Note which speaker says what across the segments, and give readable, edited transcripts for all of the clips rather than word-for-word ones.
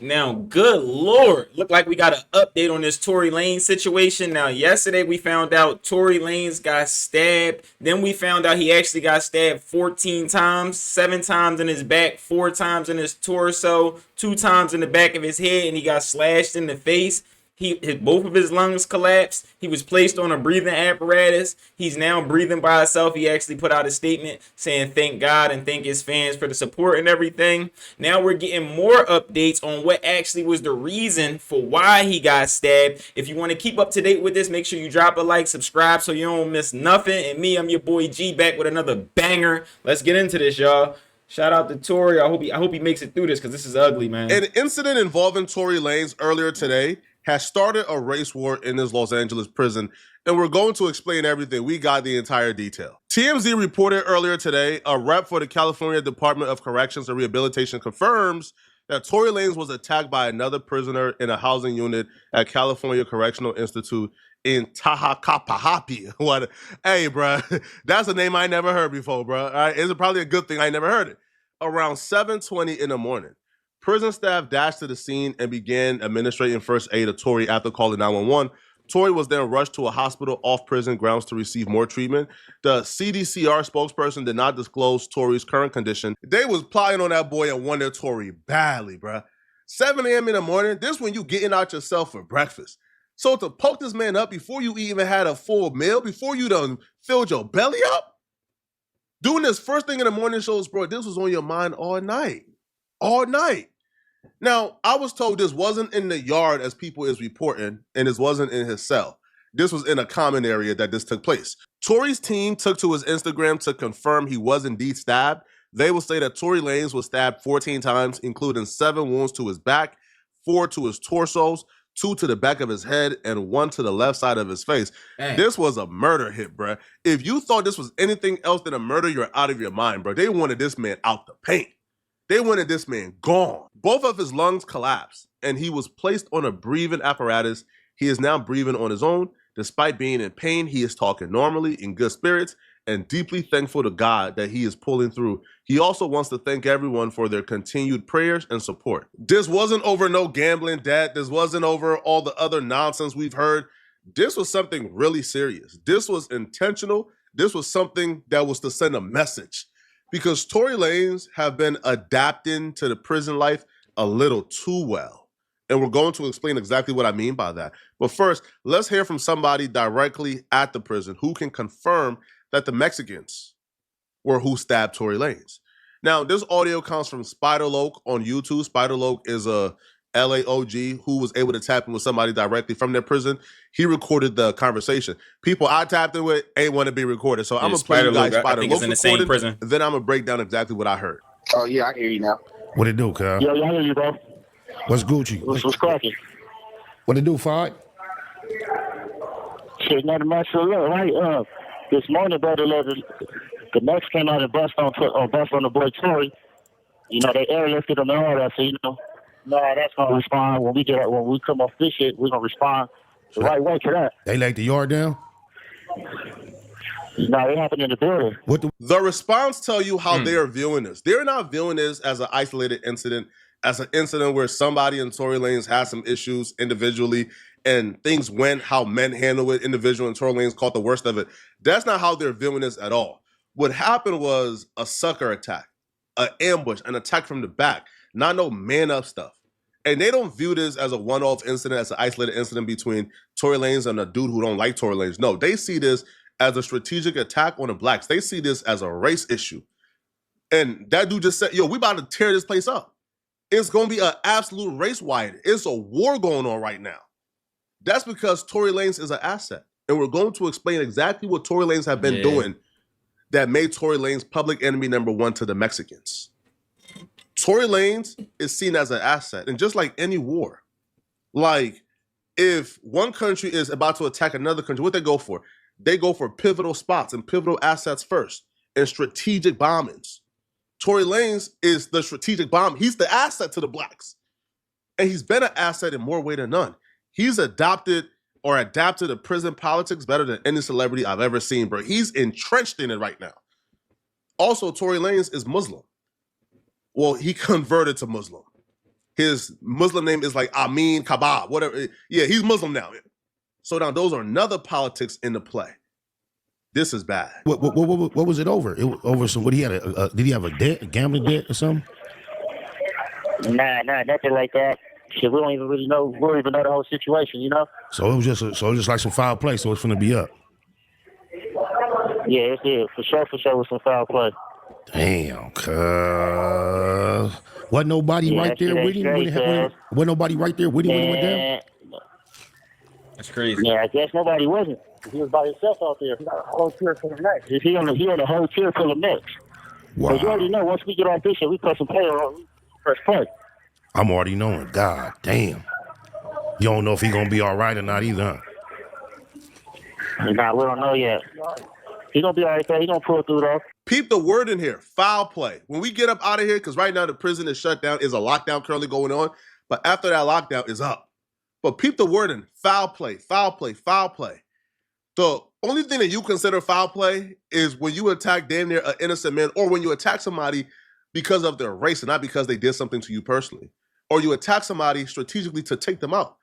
Speaker 1: Now, good Lord, look like we got an update on this Tory Lanez situation. Now, yesterday we found out Tory Lanez got stabbed. Then we found out he actually got stabbed 14 times, 7 times in his back, 4 times in his torso, 2 times in the back of his head, and he got slashed in the face. Both of his lungs collapsed. He was placed on a breathing apparatus. He's now breathing by himself. He actually put out a statement saying thank God and thank his fans for the support and everything. Now we're getting more updates on what actually was the reason for why he got stabbed. If you want to keep up to date with this, make sure you drop a like, subscribe so you don't miss nothing. And me, I'm your boy G, back with another banger. Let's get into this, y'all. Shout out to Tory. I hope he makes it through this because this is ugly, man.
Speaker 2: An incident involving Tory Lanez earlier today has started a race war in his Los Angeles prison, and we're going to explain everything. We got the entire detail. TMZ reported earlier today, a rep for the California Department of Corrections and Rehabilitation confirms that Tory Lanez was attacked by another prisoner in a housing unit at California Correctional Institute in Tahacapahapi. What? Hey, bro, that's a name I never heard before, bro. All right, it's probably a good thing I never heard it. Around 7:20 in the morning, prison staff dashed to the scene and began administering first aid to Tory after calling 911. Tory was then rushed to a hospital off prison grounds to receive more treatment. The CDCR spokesperson did not disclose Tory's current condition. They was plotting on that boy and wanted Tory badly, bruh. 7 a.m. in the morning, this when you getting out yourself for breakfast. So to poke this man up before you even had a full meal, before you done filled your belly up, doing this first thing in the morning shows, bro, this was on your mind all night. All night. Now, I was told this wasn't in the yard as people is reporting, and this wasn't in his cell. This was in a common area that this took place. Tory's team took to his Instagram to confirm he was indeed stabbed. They will say that Tory Lanez was stabbed 14 times, including 7 wounds to his back, 4 to his torsos, 2 to the back of his head, and 1 to the left side of his face. Dang. This was a murder hit, bruh. If you thought this was anything else than a murder, you're out of your mind, bro. They wanted this man out the paint. They wanted this man gone. Both of his lungs collapsed, and he was placed on a breathing apparatus. He is now breathing on his own. Despite being in pain, he is talking normally, in good spirits, and deeply thankful to God that he is pulling through. He also wants to thank everyone for their continued prayers and support. This wasn't over no gambling debt. This wasn't over all the other nonsense we've heard. This was something really serious. This was intentional. This was something that was to send a message. Because Tory Lanez have been adapting to the prison life a little too well. And we're going to explain exactly what I mean by that. But first, let's hear from somebody directly at the prison who can confirm that the Mexicans were who stabbed Tory Lanez. Now, this audio comes from Spider-Loc on YouTube. Spider-Loc is a LAOG who was able to tap in with somebody directly from their prison. He recorded the conversation. People I tapped in with ain't want to be recorded. So I'm going to play you guys Spider-Loc in the same prison. Then I'm going to break down exactly what I heard.
Speaker 3: Oh, yeah, I hear you now.
Speaker 4: What it do, Kyle?
Speaker 3: Yeah, I hear you, bro.
Speaker 4: What's Gucci?
Speaker 3: What's cracking?
Speaker 4: What it do, Fod?
Speaker 3: Shit, nothing much to look, right? This morning, brother, the Mex came out and bust on the boy Tory. You know, they airlifted him and all that, so, you know. No, that's gonna respond when we come off this shit. We're gonna respond the right way to that.
Speaker 4: They laid the yard down.
Speaker 3: No, it happened in the building.
Speaker 2: The response tell you how they are viewing this. They're not viewing this as an isolated incident, as an incident where somebody in Tory Lanez had some issues individually and things went how men handle it individually, and Tory Lanez caught the worst of it. That's not how they're viewing this at all. What happened was a sucker attack, an ambush, an attack from the back. Not no man up stuff. And they don't view this as a one-off incident, as an isolated incident between Tory Lanez and a dude who don't like Tory Lanez. No, they see this as a strategic attack on the blacks. They see this as a race issue. And that dude just said, yo, we about to tear this place up. It's going to be an absolute race riot. It's a war going on right now. That's because Tory Lanez is an asset. And we're going to explain exactly what Tory Lanez have been doing that made Tory Lanez public enemy number 1 to the Mexicans. Tory Lanez is seen as an asset. And just like any war, like if one country is about to attack another country, what they go for? They go for pivotal spots and pivotal assets first and strategic bombings. Tory Lanez is the strategic bomb. He's the asset to the blacks. And he's been an asset in more way than none. He's adapted to prison politics better than any celebrity I've ever seen, bro. He's entrenched in it right now. Also, Tory Lanez is Muslim. Well, he converted to Muslim. His Muslim name is like Amin Kabab, whatever. Yeah, he's Muslim now. So now those are another politics in the play. This is bad.
Speaker 4: What was it over? It was over some. What he had? Did he have a debt, a gambling debt, or something?
Speaker 3: Nah, nothing like that. Shit, we don't even really know. We don't even know the whole situation, you know.
Speaker 4: So it was just like some foul play. So it's gonna be up.
Speaker 3: Yeah, it's for sure with some foul play.
Speaker 4: Damn, cuz. Wasn't nobody right there with him? Wasn't nobody right there with him when he went down?
Speaker 1: That's crazy.
Speaker 3: Yeah, I guess nobody wasn't. He was by himself out there. He got a whole tier full of mechs. He on a whole tier full of mechs.
Speaker 4: Wow.
Speaker 3: Because you already know, once we get off this shit, we press some play on. We press play.
Speaker 4: I'm already knowing. God damn. You don't know if he gonna be all right or not either, huh?
Speaker 3: Nah, we don't know yet. He gonna be all right there. He gonna pull through though.
Speaker 2: Peep the word in here, foul play. When we get up out of here, because right now the prison is shut down, is a lockdown currently going on, but after that lockdown is up. But peep the word in, foul play, foul play, foul play. The only thing that you consider foul play is when you attack damn near an innocent man, or when you attack somebody because of their race and not because they did something to you personally. Or you attack somebody strategically to take them out.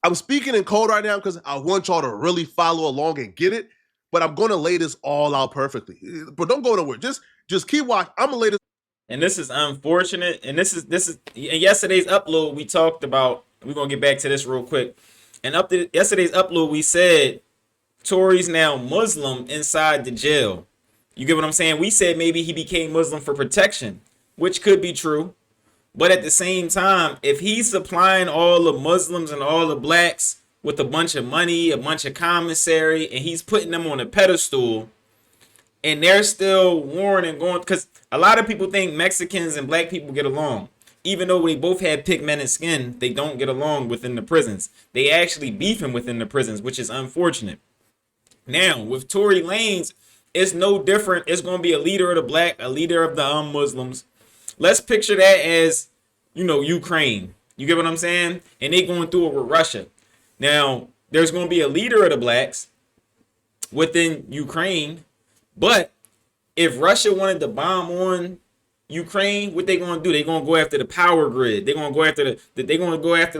Speaker 2: I'm speaking in code right now because I want y'all to really follow along and get it, but I'm going to lay this all out perfectly. But don't go nowhere. Just keep watching. I'm going to lay this.
Speaker 1: And this is unfortunate. And this is in yesterday's upload we talked about. We're gonna get back to this real quick. And yesterday's upload we said Tory's now Muslim inside the jail. You get what I'm saying? We said maybe he became Muslim for protection, which could be true. But at the same time, if he's supplying all the Muslims and all the blacks with a bunch of money, a bunch of commissary, and he's putting them on a pedestal, and they're still warring and going, because a lot of people think Mexicans and black people get along. Even though they both have pigmented skin, they don't get along within the prisons. They actually beefing within the prisons, which is unfortunate. Now, with Tory Lanez, it's no different. It's going to be a leader of the black, a leader of the Muslims. Let's picture that as, Ukraine. You get what I'm saying? And they going through it with Russia. Now, there's going to be a leader of the blacks within Ukraine. But if Russia wanted to bomb on Ukraine, what they gonna do? They gonna go after the power grid. They gonna go after they gonna go after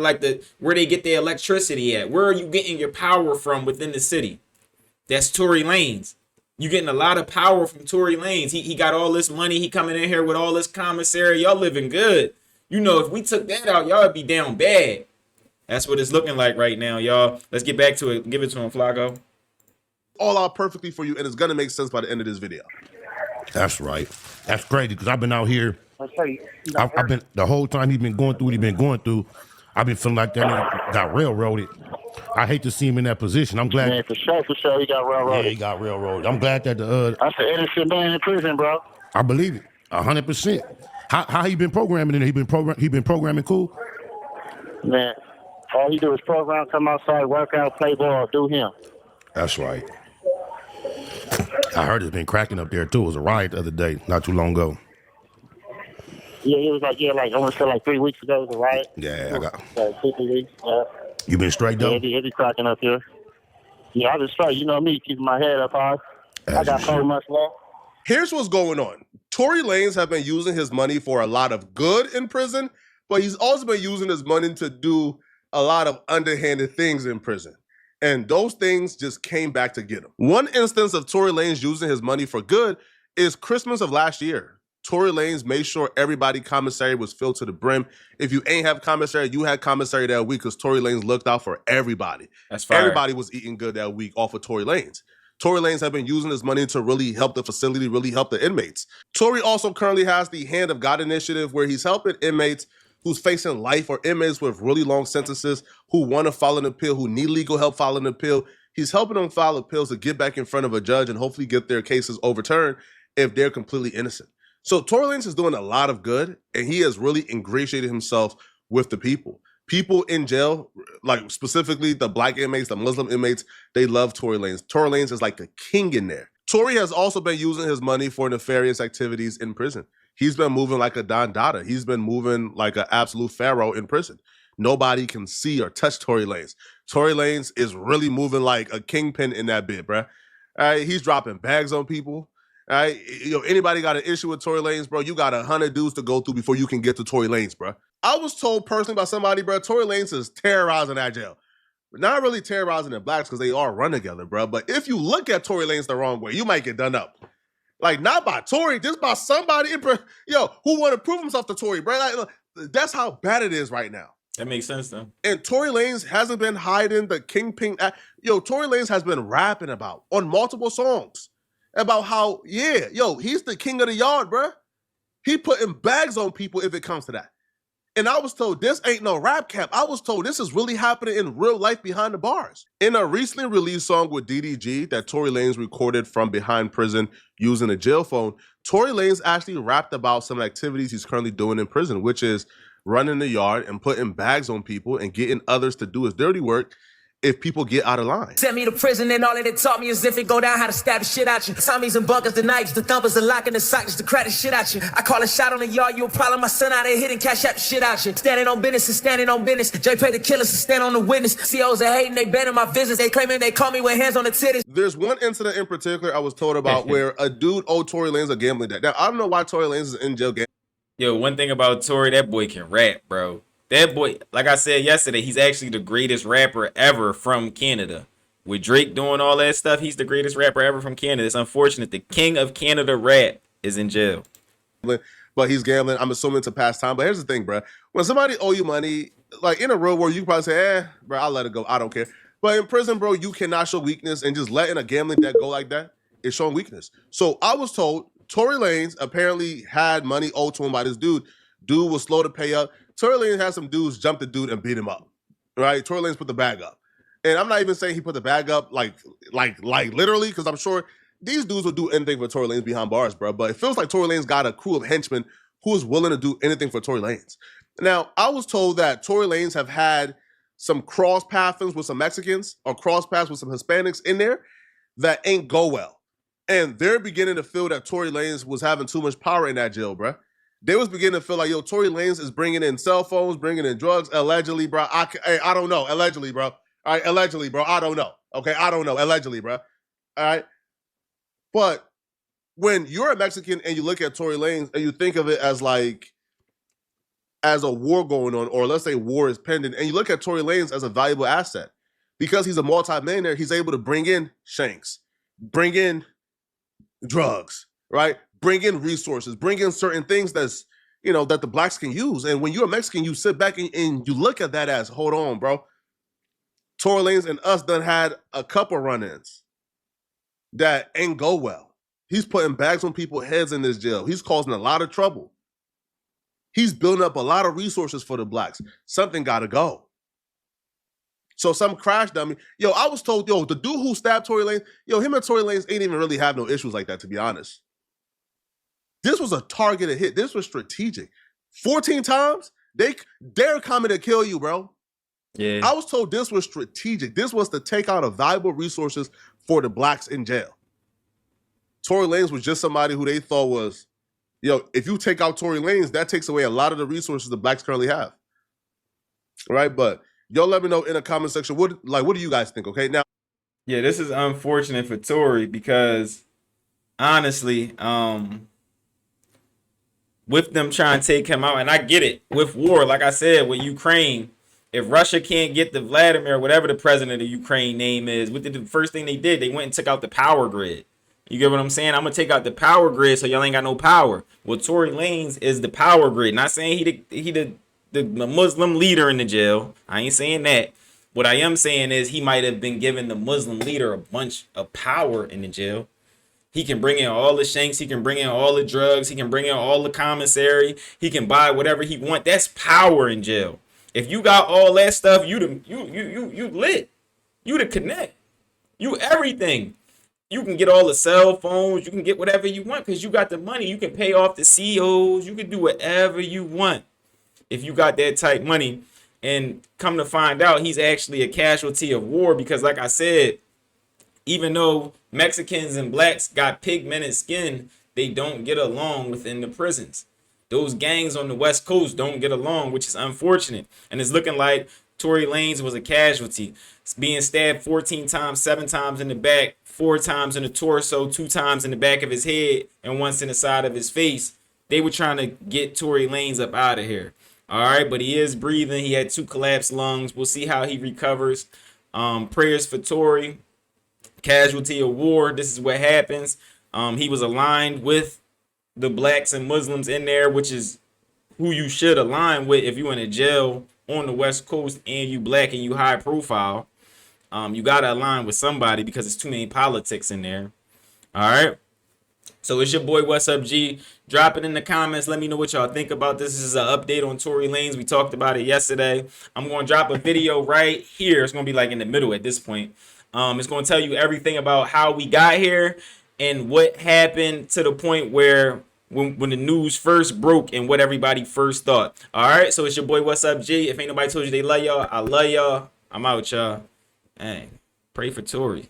Speaker 1: where they get their electricity at. Where are you getting your power from within the city? That's Tory Lanez. You getting a lot of power from Tory Lanez. He got all this money. He coming in here with all this commissary. Y'all living good. If we took that out, y'all would be down bad. That's what it's looking like right now, y'all. Let's get back to it. Give it to him, Flacco.
Speaker 2: All out perfectly for you, and it's gonna make sense by the end of this video.
Speaker 4: That's right. That's crazy because I've been out here. I've been the whole time he's been going through what he's been going through. I've been feeling like that nigga got railroaded. I hate to see him in that position. I'm glad.
Speaker 3: Man, for sure, he got railroaded.
Speaker 4: Yeah, he got railroaded. I'm glad that
Speaker 3: that's an innocent man in prison, bro.
Speaker 4: I believe it, 100%. How he been programming in? He been programming cool.
Speaker 3: Man, all he do is program, come outside, work out, play ball, do him.
Speaker 4: That's right. I heard it's been cracking up there too. It was a riot the other day, not too long ago.
Speaker 3: Yeah, it was I want to say 3 weeks ago. It was a riot.
Speaker 4: Yeah, I got.
Speaker 3: 2 weeks.
Speaker 4: You been straight though?
Speaker 3: Yeah, it be cracking up here. Yeah, I been straight. You know me, keeping my head up high. I got 4 months left.
Speaker 2: Here's what's going on. Tory Lanez have been using his money for a lot of good in prison, but he's also been using his money to do a lot of underhanded things in prison. And those things just came back to get him. One instance of Tory Lanez using his money for good is Christmas of last year. Tory Lanez made sure everybody commissary was filled to the brim. If you ain't have commissary, you had commissary that week because Tory Lanez looked out for everybody.
Speaker 1: That's fire.
Speaker 2: Everybody was eating good that week off of Tory Lanez. Tory Lanez have been using his money to really help the facility, really help the inmates. Tory also currently has the Hand of God initiative where he's helping inmates who's facing life or inmates with really long sentences who want to file an appeal, who need legal help filing an appeal. He's helping them file appeals to get back in front of a judge and hopefully get their cases overturned if they're completely innocent. So Tory Lanez is doing a lot of good, and he has really ingratiated himself with the people. People in jail, like specifically the black inmates, the Muslim inmates, they love Tory Lanez. Tory Lanez is like the king in there. Tory has also been using his money for nefarious activities in prison. He's been moving like a Don Dada. He's been moving like an absolute pharaoh in prison. Nobody can see or touch Tory Lanez. Tory Lanez is really moving like a kingpin in that bit, bruh. He's dropping bags on people. All right, anybody got an issue with Tory Lanez, bro? You got 100 dudes to go through before you can get to Tory Lanez, bro. I was told personally by somebody, bro, Tory Lanez is terrorizing that jail. Not really terrorizing the blacks because they all run together, bro. But if you look at Tory Lanez the wrong way, you might get done up. Like, not by Tory, just by somebody who want to prove himself to Tory, bro. Like, that's how bad it is right now.
Speaker 1: That makes sense, though.
Speaker 2: And Tory Lanez hasn't been hiding the kingpin. Tory Lanez has been rapping on multiple songs about how, he's the king of the yard, bro. He putting bags on people if it comes to that. And I was told this ain't no rap cap. I was told this is really happening in real life behind the bars. In a recently released song with DDG that Tory Lanez recorded from behind prison using a jail phone, Tory Lanez actually rapped about some activities he's currently doing in prison, which is running the yard and putting bags on people and getting others to do his dirty work if people get out of line.
Speaker 5: Sent me to prison and all that it taught me is if it go down, how to stab the shit out you. Tommies and bunkers, the knives, the thumpers, the lock and the sockets, the crack the shit out you. I call a shot on the yard, you a problem. My son out there hitting cash out the shit out you. Standing on business and standing on business. Jay paid the killers to stand on the witness. COs are hating, they banning my business. They claiming they call me with hands on the titties.
Speaker 2: There's one incident in particular I was told about where a dude owed Tory Lanez a gambling debt. Now, I don't know why Tory Lanez is in jail.
Speaker 1: Yo, one thing about Tory, that boy can rap, bro. That boy, like I said yesterday, he's actually the greatest rapper ever from Canada. With Drake doing all that stuff, he's the greatest rapper ever from Canada. It's unfortunate. The king of Canada rap is in jail.
Speaker 2: But he's gambling. I'm assuming to pass time. But here's the thing, bro. When somebody owe you money, like in a real world, you can probably say, bro, I'll let it go. I don't care. But in prison, bro, you cannot show weakness. And just letting a gambling debt go like that is showing weakness. So I was told Tory Lanez apparently had money owed to him by this dude. Dude was slow to pay up. Tory Lanez had some dudes jump the dude and beat him up, right? Tory Lanez put the bag up. And I'm not even saying he put the bag up like literally, because I'm sure these dudes will do anything for Tory Lanez behind bars, bro. But it feels like Tory Lanez got a crew of henchmen who is willing to do anything for Tory Lanez. Now, I was told that Tory Lanez have had some cross pathings with some Mexicans or cross paths with some Hispanics in there that ain't go well. And they're beginning to feel that Tory Lanez was having too much power in that jail, bro. They was beginning to feel like, Tory Lanez is bringing in cell phones, bringing in drugs, allegedly, bro. I don't know, allegedly, bro. All right, allegedly, bro. I don't know. Okay, I don't know, allegedly, bro. All right. But when you're a Mexican and you look at Tory Lanez and you think of it as a war going on, or let's say war is pending, and you look at Tory Lanez as a valuable asset because he's a multi-millionaire, he's able to bring in shanks, bring in drugs, right? Bring in resources, bring in certain things that's, that the blacks can use. And when you're a Mexican, you sit back and you look at that as, hold on, bro. Tory Lanez and us done had a couple run-ins that ain't go well. He's putting bags on people's heads in this jail. He's causing a lot of trouble. He's building up a lot of resources for the blacks. Something got to go. So some crash dummy. I was told, the dude who stabbed Tory Lanez, him and Tory Lanez ain't even really have no issues like that, to be honest. This was a targeted hit. This was strategic. 14 times, they're coming to kill you, bro.
Speaker 1: Yeah.
Speaker 2: I was told this was strategic. This was to take out of valuable resources for the blacks in jail. Tory Lanez was just somebody who they thought was, if you take out Tory Lanez, that takes away a lot of the resources the blacks currently have. Right? But y'all let me know in the comment section, what do you guys think, okay? Now,
Speaker 1: yeah, this is unfortunate for Tory because honestly, with them trying to take him out, and I get it, with war, like I said, with Ukraine, if Russia can't get the Vladimir, whatever the president of Ukraine name is, what did the first thing they did? They went and took out the power grid. You get what I'm saying? I'm going to take out the power grid so y'all ain't got no power. Well, Tory Lanez is the power grid. Not saying he the Muslim leader in the jail. I ain't saying that. What I am saying is he might have been giving the Muslim leader a bunch of power in the jail. He can bring in all the shanks. He can bring in all the drugs. He can bring in all the commissary. He can buy whatever he want. That's power in jail. If you got all that stuff, you lit. You the connect. You everything. You can get all the cell phones. You can get whatever you want because you got the money. You can pay off the CEOs. You can do whatever you want if you got that type money. And come to find out, he's actually a casualty of war because, like I said, even though Mexicans and blacks got pigmented skin, they don't get along within the prisons. Those gangs on the West Coast don't get along, which is unfortunate. And it's looking like Tory Lanez was a casualty, being stabbed 14 times, 7 times in the back, 4 times in the torso, 2 times in the back of his head, and once in the side of his face. They were trying to get Tory Lanez up out of here. All right, but he is breathing. He had 2 collapsed lungs. We'll see how he recovers. Prayers for Tory. Casualty of war. This is what happens. He was aligned with the blacks and Muslims in there, which is who you should align with if you're in a jail on the West Coast and you black and you high profile. You got to align with somebody because it's too many politics in there. All right. So it's your boy, What's Up G. Drop it in the comments. Let me know what y'all think about this. This is an update on Tory Lanez. We talked about it yesterday. I'm going to drop a video right here. It's going to be like in the middle at this point. It's going to tell you everything about how we got here and what happened to the point where when the news first broke and what everybody first thought. All right. So it's your boy, What's Up G. If ain't nobody told you they love y'all, I love y'all. I'm out, y'all. Hey, pray for Tory.